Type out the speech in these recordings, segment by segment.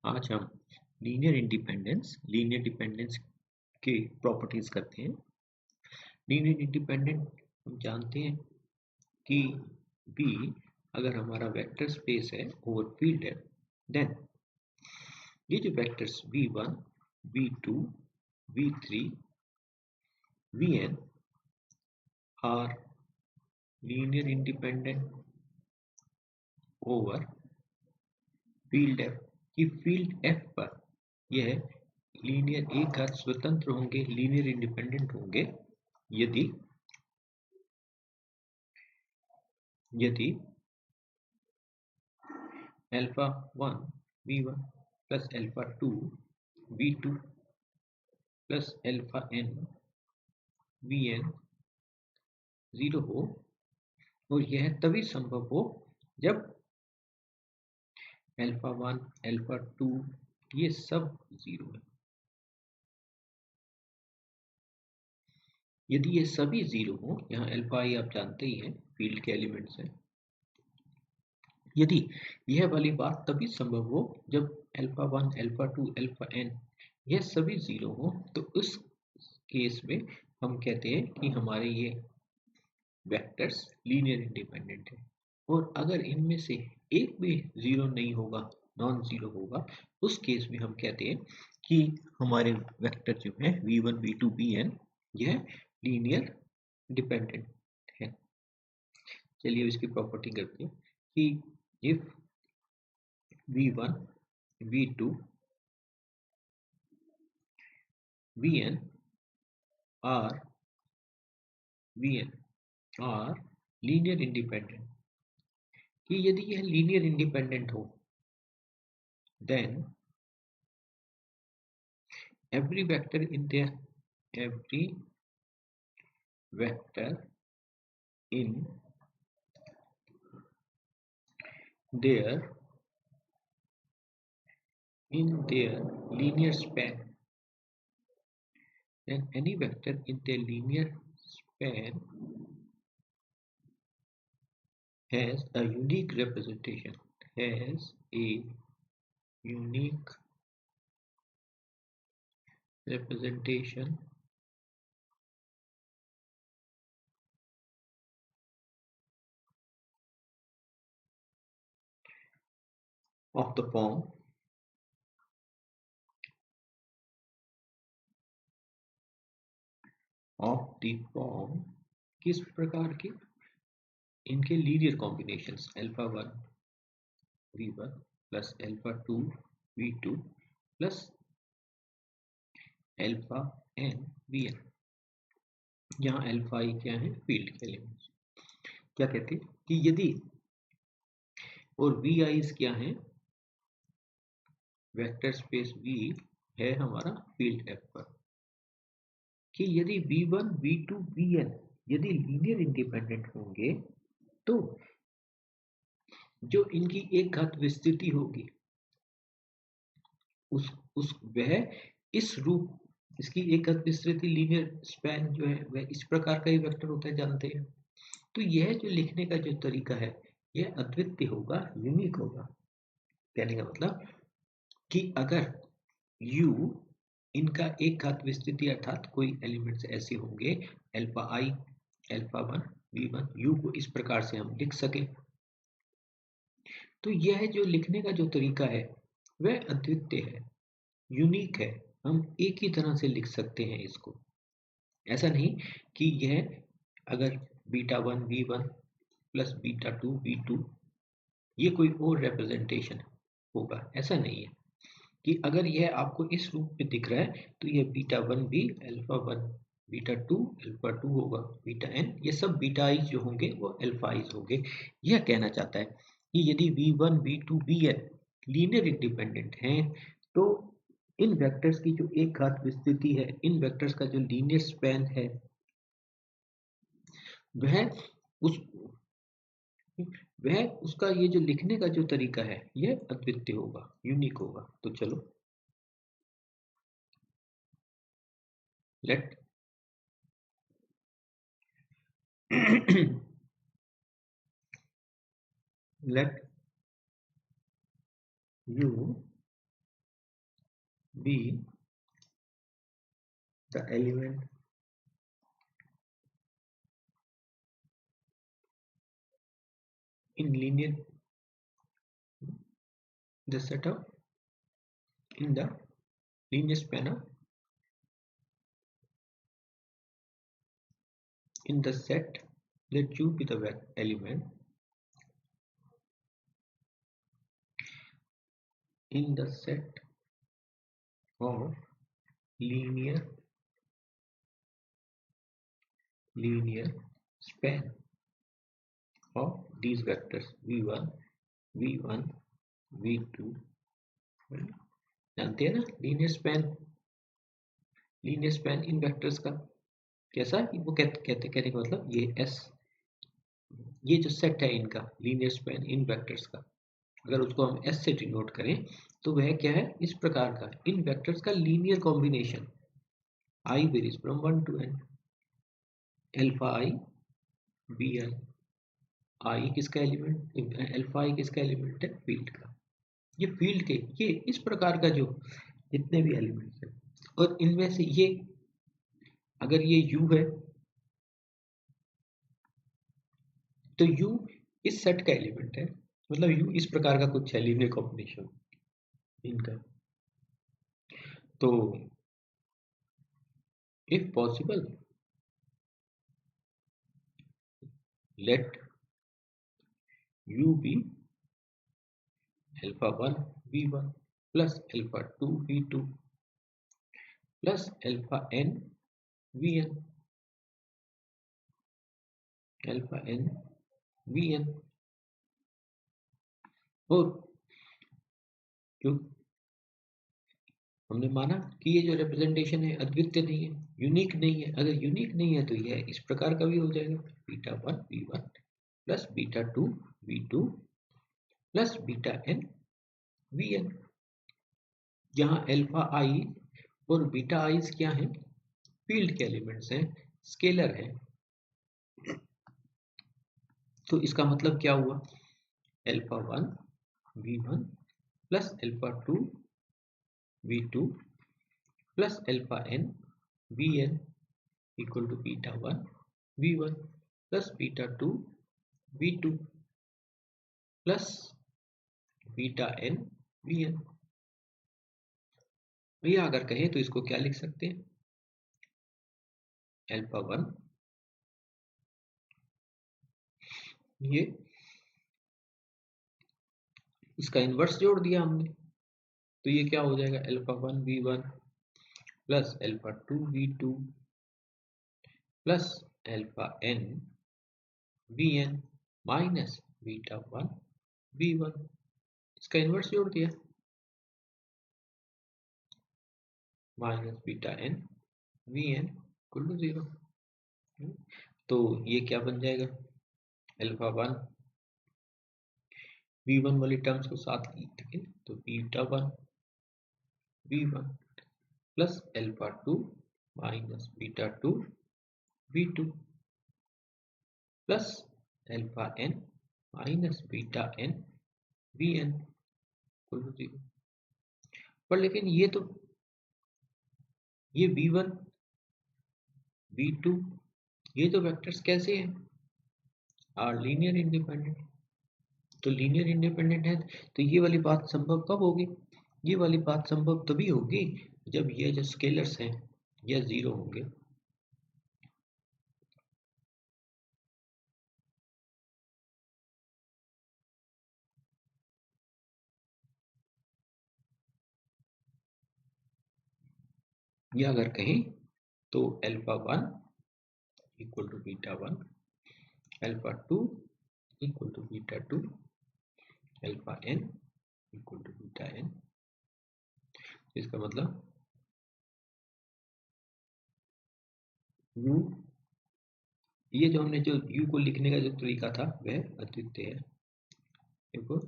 आज हम linear dependence की प्रॉपर्टीज करते हैं। लीनियर इंडिपेंडेंट हम जानते हैं कि V अगर हमारा वेक्टर स्पेस है ओवर फील्ड है, देन ये जो vectors V1, V2, V3, Vn are linear independent over field F कि फील्ड F पर यह लीनियर एक घात स्वतंत्र होंगे, लीनियर इंडिपेंडेंट होंगे यदि alpha 1 V1 plus alpha 2 V2 plus alpha n Vn 0 हो, और यह तभी संभव हो जब अल्फा 1 अल्फा 2 ये सब 0 है। यदि ये सभी 0 हो, यहाँ अल्फा आई आप जानते ही हैं फील्ड के एलिमेंट्स हैं, यदि यह वाली बात तभी संभव हो जब अल्फा 1 अल्फा 2 अल्फा n यह सभी 0 हो, तो उस केस में हम कहते हैं कि हमारे ये वेक्टर्स लीनियर इंडिपेंडेंट है। और अगर इनमें से एक भी 0 नहीं होगा, नॉन जीरो होगा, उस केस में हम कहते हैं कि हमारे वेक्टर जो है v1 v2 vn यह लीनियर डिपेंडेंट है। चलिए इसकी प्रॉपर्टी करते हैं कि if v1 v2 vn are linear independent, कि यदि यह लीनियर इंडिपेंडेंट हो, then every vector in their linear span, then any vector in their linear span has a unique representation of the form किस प्रकार के, इनके linear combinations alpha 1 v1 plus alpha 2 v2 plus alpha n vn। यहाँ alpha आई क्या है, field के elements. क्या कहते हैं कि यदि, और वी आईज क्या है, वेक्टर स्पेस V है हमारा फील्ड F पर, कि यदि v1 v2 vn यदि लीनियर इंडिपेंडेंट होंगे, तो जो इनकी एक घात विस्तृति होगी वह इस रूप, इसकी एक घात विस्तृति लीनियर स्पैन जो है वह इस प्रकार का ही वेक्टर होता है, जानते हैं। तो यह जो लिखने का जो तरीका है यह अद्वितीय होगा, यूनिक होगा। कहने का मतलब कि अगर u इनका एक घात विस्तृति अर्थात कोई एलिमेंट्स ऐसे होंगे alpha i alpha 1 v1 u को इस प्रकार से हम लिख सके, तो यह जो लिखने का जो तरीका है वह अद्वितीय है, यूनिक है। हम एक ही तरह से लिख सकते हैं इसको। ऐसा नहीं कि यह अगर beta 1 v1 plus beta 2 v2 ये कोई और रिप्रेजेंटेशन होगा, ऐसा नहीं है कि अगर यह आपको इस रूप में दिख रहा है तो यह बीटा 1 भी अल्फा 1 बीटा 2 अल्फा 2 होगा, बीटा n ये सब बीटा आइज जो होंगे वो अल्फा आइज होंगे। यह कहना चाहता है कि यदि v1 v2 vn linear independent हैं, तो इन वेक्टर्स की जो एक घात विस्तृति है, इन वेक्टर्स का जो लीनियर स्पैन है वह उसका ये जो लिखने का जो तरीका है यह अद्वितीय होगा, यूनिक होगा। तो चलो late let u be the element in linear the set of in the linear span of in the set, let U be the element in the set of linear span of these vectors v1 v1 v2। जानते हैं ना linear span in vectors का कैसा वो कहने का मतलब ये एस, ये जो सेट है इनका लीनियर स्पैन इन वेक्टर्स का, अगर उसको हम एस से डिनोट करें तो वह क्या है, इस प्रकार का इन वेक्टर्स का linear combination i varies from 1 to n, alpha i b i, i किसका एलिमेंट, अल्फा आई किसका एलिमेंट है, फील्ड का। ये फील्ड के ये इस प्रकार का जो जितने भी एलिमेंट्स हैं और इनमें से ये अगर ये u है तो u इस सेट का एलिमेंट है, मतलब u इस प्रकार का कुछ है लीनियर कॉम्बिनेशन इनका। तो if possible let u be alpha 1 v1 plus alpha 2 v2 plus alpha n vn, alpha n vn। और क्यों हमने माना कि ये जो रिप्रेजेंटेशन है अद्वितीय नहीं है, यूनिक नहीं है, अगर यूनिक नहीं है तो यह इस प्रकार का भी हो जाएगा, beta 1 v1 plus beta 2 v2 plus beta n vn, जहां अल्फा आई और बीटा आईज क्या है, फील्ड के एलिमेंट्स हैं, स्केलर हैं। तो इसका मतलब क्या हुआ, alpha 1 v1 plus alpha 2 v2 plus alpha n vn equal to beta 1 v1 plus beta 2 v2 plus beta n vn। भैया अगर कहें तो इसको क्या लिख सकते हैं, अल्फा 1 ये इसका इन्वर्स जोड़ दिया हमने तो ये क्या हो जाएगा, alpha 1 v1 plus alpha 2 v2 plus alpha n vn minus beta 1 v1, इसका इन्वर्स जोड़ दिया minus beta n vn equal to 0। तो ये क्या बन जाएगा, अल्फा 1 v1 वाली टर्म्स को साथ लिखें तो beta 1 v1 plus alpha 2 minus beta 2 v2 plus alpha n minus beta n vn equal to 0। पर लेकिन ये v1 v2 ये तो वेक्टर्स कैसे हैं, आर लीनियर इंडिपेंडेंट। तो लीनियर इंडिपेंडेंट है तो ये वाली बात संभव कब होगी, ये वाली बात संभव तभी होगी जब ये जो स्केलर्स हैं ये 0 होंगे। या अगर कहें तो alpha 1 equal to beta 1, alpha 2 equal to beta 2, alpha n equal to beta n। इसका मतलब u, ये जो हमने जो u को लिखने का जो तरीका था वह अद्वितीय है। देखो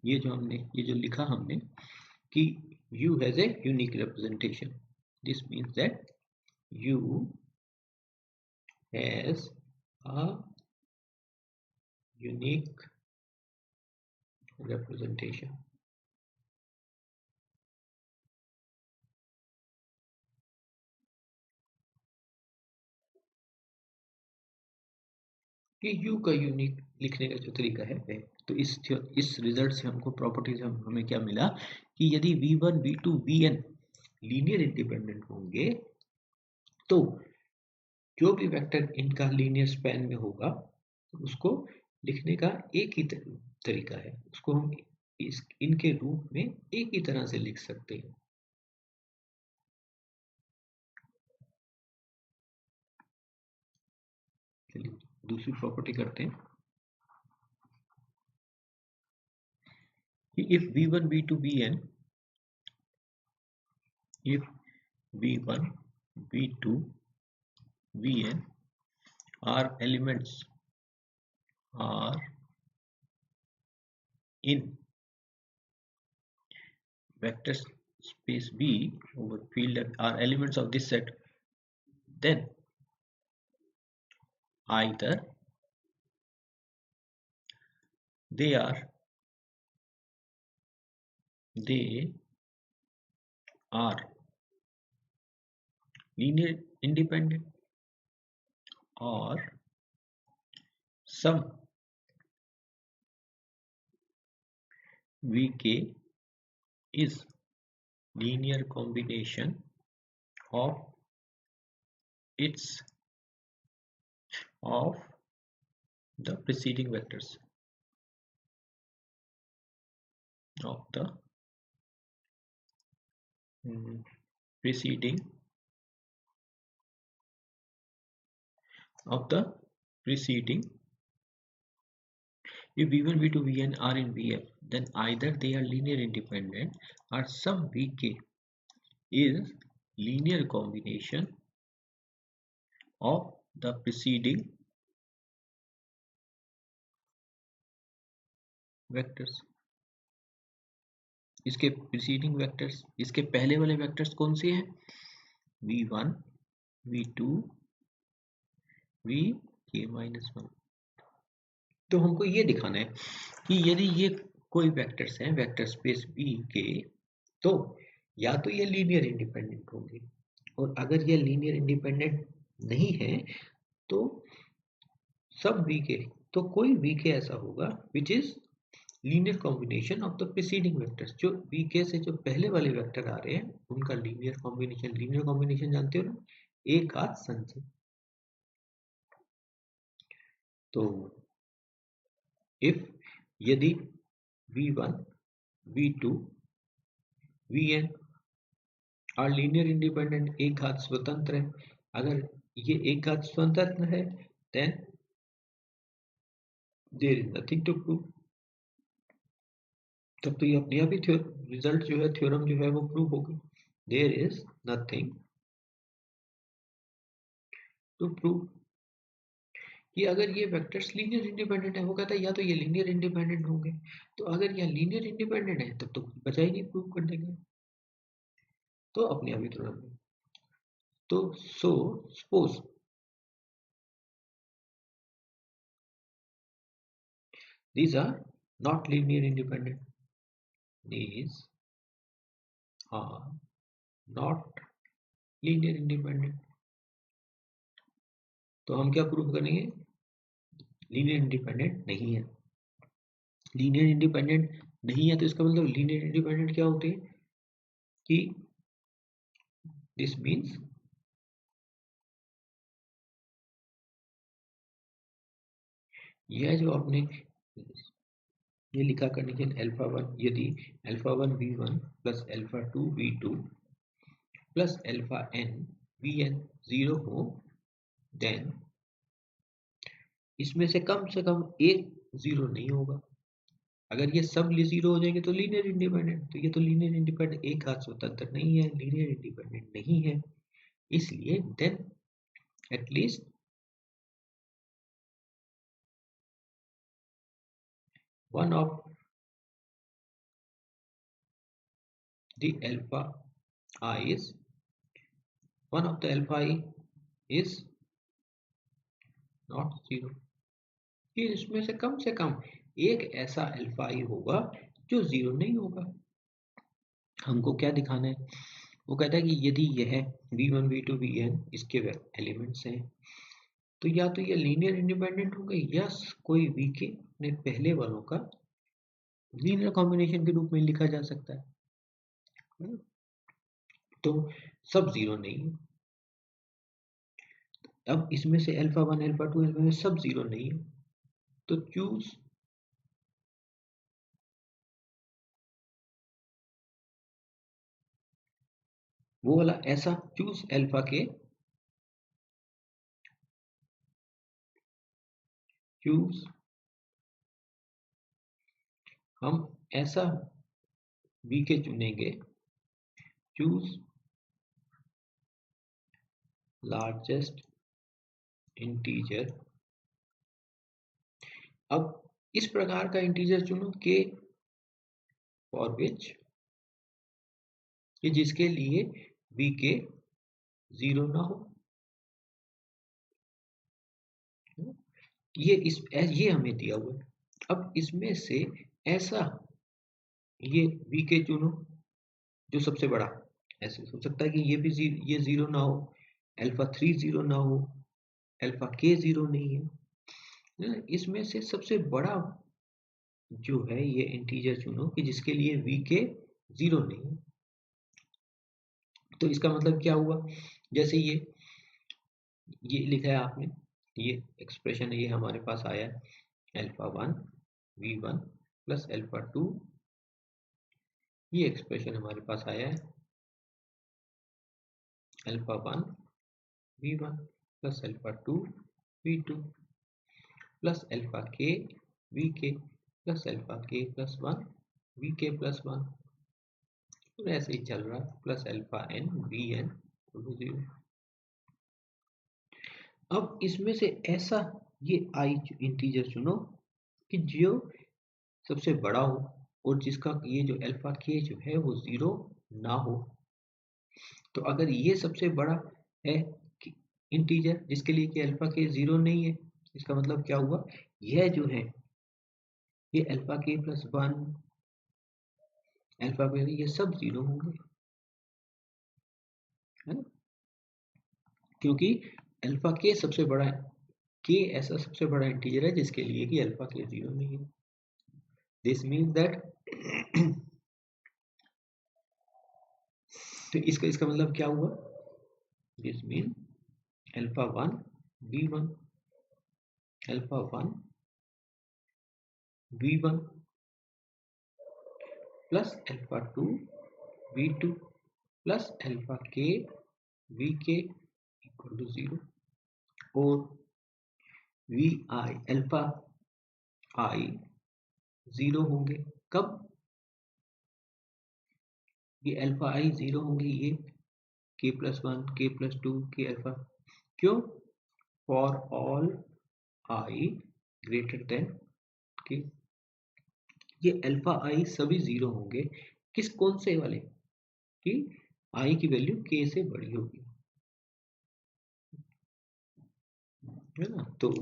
ये जो लिखा हमने कि u has a unique representation, this means that u has a unique representation. ये U का यूनिक लिखने का जो तरीका है वह, तो इस रिजल्ट से हमको प्रॉपर्टीज हमें क्या मिला कि यदि V1 V2 Vn linear independent होंगे तो जो भी वेक्टर इनका लीनियर स्पैन में होगा तो उसको लिखने का एक ही तरीका है, उसको हम इनके रूप में एक ही तरह से लिख सकते हैं। चलिए दूसरी प्रॉपर्टी करते हैं कि if V1 V2 Vn, if V1 V2 Vn are elements are in vector space V over field are elements of this set, then either they are linear independent or some Vk is linear combination of the preceding vectors of the preceding if V1 V2 Vn are in Vf, then either they are linear independent or some Vk is linear combination of the preceding vectors. इसके preceding vectors, इसके पहले वाले vectors कौन से हैं? V1 V2 Vk-1। तो हमको ये दिखाना है कि यदि ये कोई वेक्टर्स हैं वेक्टर स्पेस V के, तो या तो ये लीनियर इंडिपेंडेंट होंगे, और अगर ये लीनियर इंडिपेंडेंट नहीं है तो सब V के, तो कोई V के ऐसा होगा which is linear combination of the preceding vectors. जो V के से जो पहले वाले वेक्टर आ रहे हैं उनका लीनियर कॉम्बिनेशन जानते हो ना, एक हाथ संचय। तो if यदि V1 V2 Vn are linear independent, एक घात स्वतंत्र है, अगर ये एक घात स्वतंत्र है then there is nothing to prove। तब तो ये अपने आप ही रिजल्ट जो है, थ्योरम जो है वो प्रूव हो गई। there is nothing to prove कि अगर ये वेक्टर्स लीनियर इंडिपेंडेंट है, वो कहता है या तो ये लीनियर इंडिपेंडेंट होंगे, तो अगर ये लीनियर इंडिपेंडेंट है तब तो बचा ही नहीं प्रूव करने का, तो अपने आप ही थ्योरम है। तो so suppose these are not linear independent, these are not linear independent, तो हम क्या प्रूव करेंगे? लीनियर इंडिपेंडेंट नहीं है। लीनियर इंडिपेंडेंट नहीं है तो इसका मतलब लीनियर इंडिपेंडेंट क्या होते हैं कि दिस मीन्स यह जो आपने ये लिखा कंडीशन α1, यदि α1 v1 plus α2 v2 plus αn vn 0 हो, देन इसमें से कम एक 0 नहीं होगा। अगर ये सब 0 हो जाएंगे तो लीनियर इंडिपेंडेंट, तो ये तो लीनियर इंडिपेंडेंट एक हाथ स्वतंत्र नहीं है, लीनियर इंडिपेंडेंट नहीं है, इसलिए then at least one of the alpha I is not 0, कि इसमें से कम एक ऐसा अल्फा आई होगा जो 0 नहीं होगा। हमको क्या दिखाना है? वो कहता है कि यदि यह v1 v2 vn इसके एलिमेंट्स हैं तो ये लीनियर इंडिपेंडेंट होंगे या कोई vk ने पहले वालों का लीनियर कॉम्बिनेशन के रूप में लिखा जा सकता है। तो सब 0 नहीं है। अब इसमें से अल्फा 1 अल्फा 2 अल्फा में सब 0 नहीं है, तो चूज वो वाला ऐसा चूज अल्फा के चूज हम ऐसा v के चुनेंगे चूज लार्जेस्ट इंटीजर। अब इस प्रकार का इंटीजर चुनो के फॉर विच कि जिसके लिए v के 0 ना हो। ये हमें दिया हुआ है। अब इसमें से ऐसा ये v के चुनो जो सबसे बड़ा, ऐसे हो सकता है कि ये 0 ना हो, अल्फा 3 0 ना हो, अल्फा के 0 नहीं है ना? इसमें से सबसे बड़ा जो है ये इंटीजर चुनो कि जिसके लिए v के 0 नहीं है। तो इसका मतलब क्या हुआ? जैसे ये लिखा है आपने, ये एक्सप्रेशन ये हमारे पास आया है अल्फा 1 v1 प्लस अल्फा 2, ये एक्सप्रेशन हमारे पास आया है alpha 1 v1 plus alpha 2 v2 plus alpha के vk प्लस अल्फा के प्लस 1 vk प्लस 1, और ऐसे ही चल रहा है प्लस अल्फा n vn 0। अब इसमें से ऐसा ये आई इंटीजर चुनो कि जो सबसे बड़ा हो और जिसका ये जो अल्फा के जो है वो 0 ना हो। तो अगर ये सबसे बड़ा है इंटीजर जिसके लिए कि अल्फा के 0 नहीं है, इसका मतलब क्या हुआ? यह जो है ये अल्फा के प्लस 1 अल्फा के ये सब 0 होंगे, है ना? क्योंकि अल्फा के सबसे बड़ा के ऐसा सबसे बड़ा इंटीजर है जिसके लिए कि अल्फा के 0 नहीं है। दिस मीन्स दैट तो इसका मतलब क्या हुआ? This mean alpha 1 v1 alpha 1 v1 plus alpha 2 v2 plus alpha के vk इक्वल टू 0, और vi अल्फा i 0 होंगे। कब ये अल्फा i 0 होंगे? ये k plus 1 k plus 2 k alpha, क्यों? For all i greater than k, ये alpha i सभी 0 होंगे। किस कौन से वाले? कि i की वैल्यू k से बड़ी होगी, है ना? तो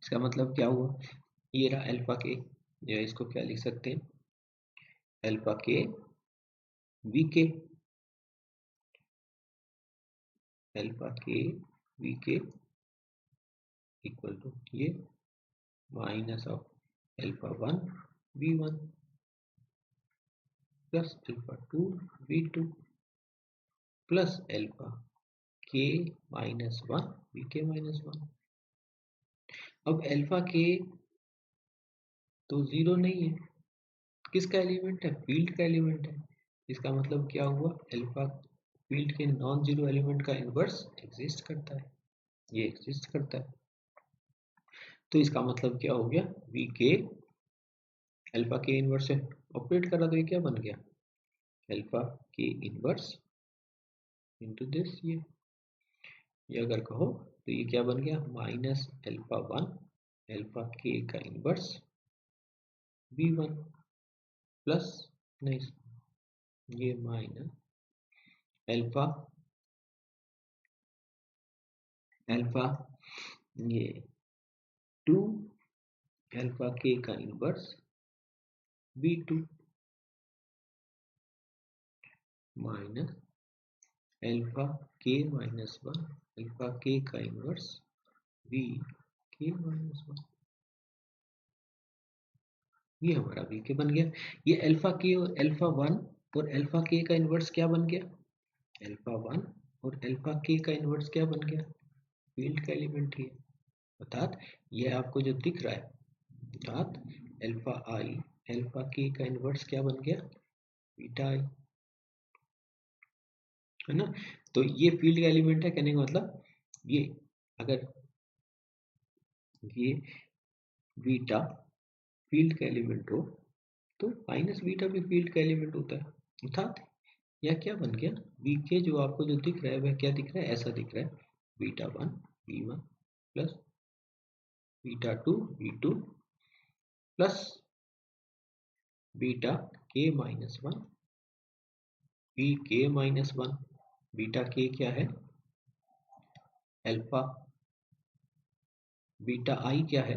इसका मतलब क्या हुआ? ये रहा अल्फा के, या इसको क्या लिख सकते हैं? अल्फा के वीके, अल्फा के वीके इक्वल टू ये minus of alpha 1 v1 plus alpha 2 v2 plus alpha के माइनस 1 वीके माइनस 1। अब अल्फा के तो 0 नहीं है, किसका एलिमेंट है? फील्ड का एलिमेंट है। इसका मतलब क्या हुआ? अल्फा फील्ड के नॉन जीरो एलिमेंट का इनवर्स एग्जिस्ट करता है, ये एग्जिस्ट करता है। तो इसका मतलब क्या हो गया? वी के अल्फा के इनवर्स से ऑपरेट करा तो ये क्या बन गया? अल्फा के इनवर्स इनटू दिस, ये अगर कहो तो ये क्या बन गया? माइनस अल्फा 1 अल्फा के का इनवर्स v1 प्लस, नहीं, ये माइनस अल्फा अल्फा ये 2 अल्फा के का इनवर्स V2 माइनस अल्फा के माइनस 1 अल्फा के का इनवर्स V के माइनस 1। ये हमारा V के बन गया। ये अल्फा के और अल्फा 1 और अल्फा के का इनवर्स क्या बन गया? अल्फा 1 और अल्फा के का इनवर्स क्या बन गया? फील्ड का एलिमेंट ही है। अर्थात ये आपको जो दिख रहा है, अर्थात अल्फा आई अल्फा के का इनवर्स क्या बन गया? बीटा आई, है ना। तो ये फील्ड का एलिमेंट है, कहने का मतलब ये अगर ये बीटा फील्ड का एलिमेंट हो तो माइनस बीटा भी फील्ड का एलिमेंट होता है। अर्थात यह क्या बन गया? वी के जो आपको जो दिख रहा है वह क्या दिख रहा है? ऐसा दिख रहा है, beta 1 V1 plus beta 2 V2 plus beta के माइनस 1 वी के माइनस 1। बीटा के क्या है? अल्फा। बीटा आई क्या है?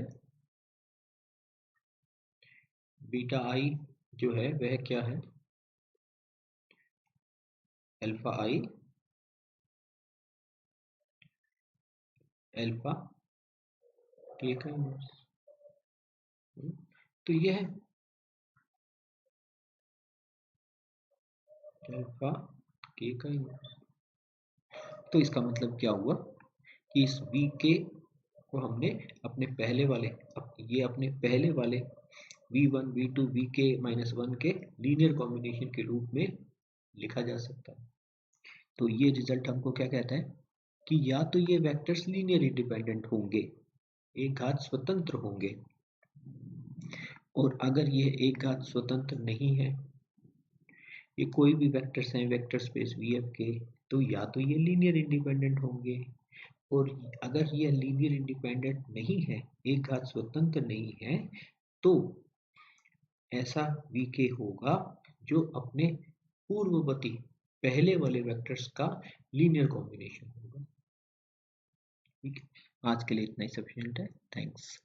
बीटा आई जो है वह क्या है? अल्फा आई अल्फा के का इनवर्स। तो यह है अल्फा के का इनवर्स। तो इसका मतलब क्या हुआ कि इस वी के को हमने अपने पहले वाले अपने पहले वाले V1 V2 वी के माइनस 1 के लीनियर कॉम्बिनेशन के रूप में लिखा जा सकता है। तो ये रिजल्ट हमको क्या कहता है कि या तो ये वेक्टर्स लीनियर इंडिपेंडेंट होंगे, एक घात स्वतंत्र होंगे, और अगर ये एक घात स्वतंत्र नहीं है, ये कोई भी वेक्टर्स हैं वेक्टर स्पेस VF के, तो या तो ये लीनियर इंडिपेंडेंट होंगे, और अगर ये लीनियर इंडिपेंडेंट नहीं है, एक घात स्वतंत्र नहीं है, तो ऐसा VK होगा जो अपने पूर्ववर्ती पहले वाले वेक्टर्स का लीनियर कॉम्बिनेशन होगा। ठीक है, आज के लिए इतना ही सफिशिएंट है। थैंक्स।